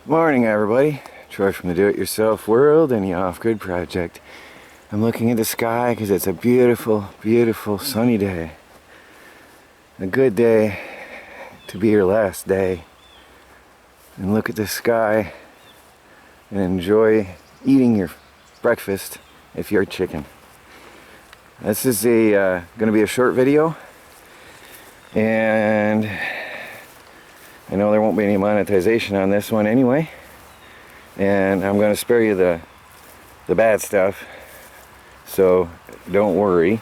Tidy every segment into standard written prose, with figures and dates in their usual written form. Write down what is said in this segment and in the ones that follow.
Morning everybody, Troy from the Do-It-Yourself World and the Off-Grid Project. I'm looking at the sky because it's a beautiful, beautiful sunny day. A good day to be your last day. And look at the sky and enjoy eating your breakfast if you're a chicken. This is going to be a short video, and I know there won't be any monetization on this one anyway, and I'm going to spare you the bad stuff, so don't worry.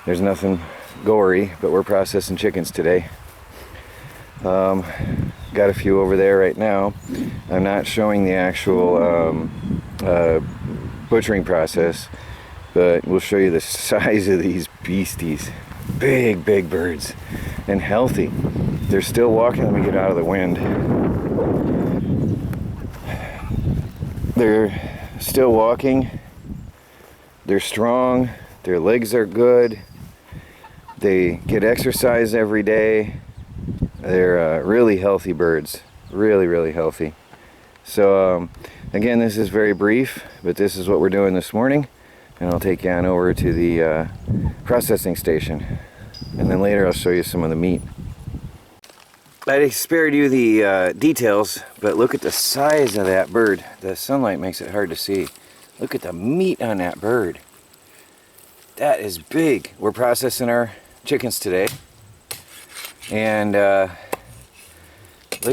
There's nothing gory, but we're processing chickens today. Got a few over there right now. I'm not showing the actual butchering process, but we'll show you the size of these beasties. Big birds, and healthy. They're still walking. Let me get out of the wind. They're still walking. They're strong. Their legs are good. They get exercise every day. They're really healthy birds. Really healthy. So again, this is very brief, but this is what we're doing this morning, and I'll take you on over to the processing station, and then later I'll show you some of the meat. I spared you the details, but look at the size of that bird. The sunlight makes it hard to see. Look at the meat on that bird. That is big. We're processing our chickens today, and look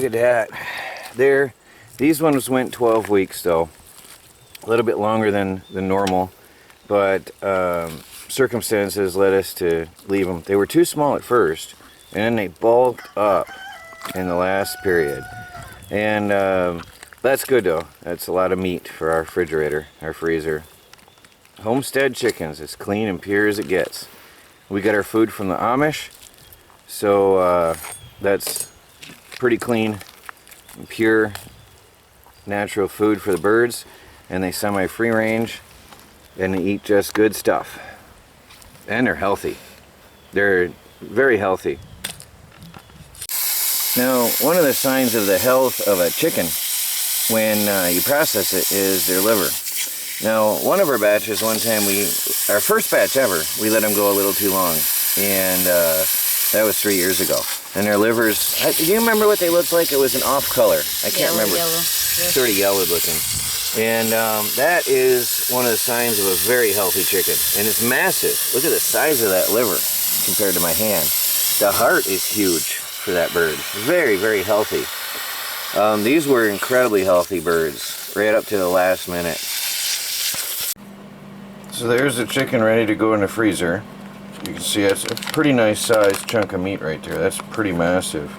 at that. These ones went 12 weeks though, a little bit longer than normal, but circumstances led us to leave them. They were too small at first, and then they bulked up in the last period, and that's good though. That's a lot of meat for our refrigerator, our freezer. Homestead chickens, as clean and pure as it gets. We get our food from the Amish, so that's pretty clean and pure natural food for the birds, and they semi-free range, and they eat just good stuff, and they're healthy. They're very healthy. Now, one of the signs of the health of a chicken when you process it is their liver. Now, one of our batches, one time our first batch ever, we let them go a little too long, and that was 3 years ago. And their livers, do you remember what they looked like? It was an off color. I can't remember. Yellow. Sort of yellow looking. And that is one of the signs of a very healthy chicken. And it's massive. Look at the size of that liver compared to my hand. The heart is huge for that bird. Very healthy. These were incredibly healthy birds, right up to the last minute. So there's the chicken ready to go in the freezer. You can see it's a pretty nice sized chunk of meat right there. That's pretty massive.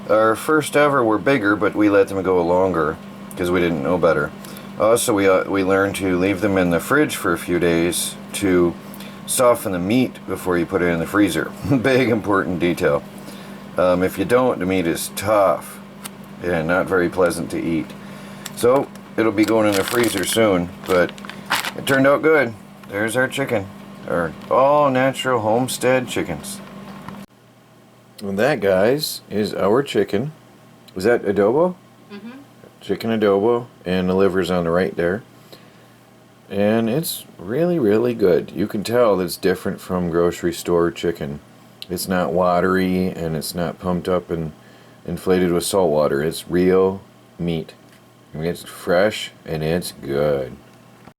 Our first ever were bigger, but we let them go longer because we didn't know better. Also, we learned to leave them in the fridge for a few days to soften the meat before you put it in the freezer. Big important detail. If you don't, the meat is tough and not very pleasant to eat. So it'll be going in the freezer soon, but it turned out good. There's our chicken. Our all natural homestead chickens. And that, guys, is our chicken. Was that adobo? Mm-hmm. Chicken adobo, and the liver's on the right there. And it's really good. You can tell that it's different from grocery store chicken. It's not watery, and it's not pumped up and inflated with salt water. It's real meat. I mean, it's fresh and it's good.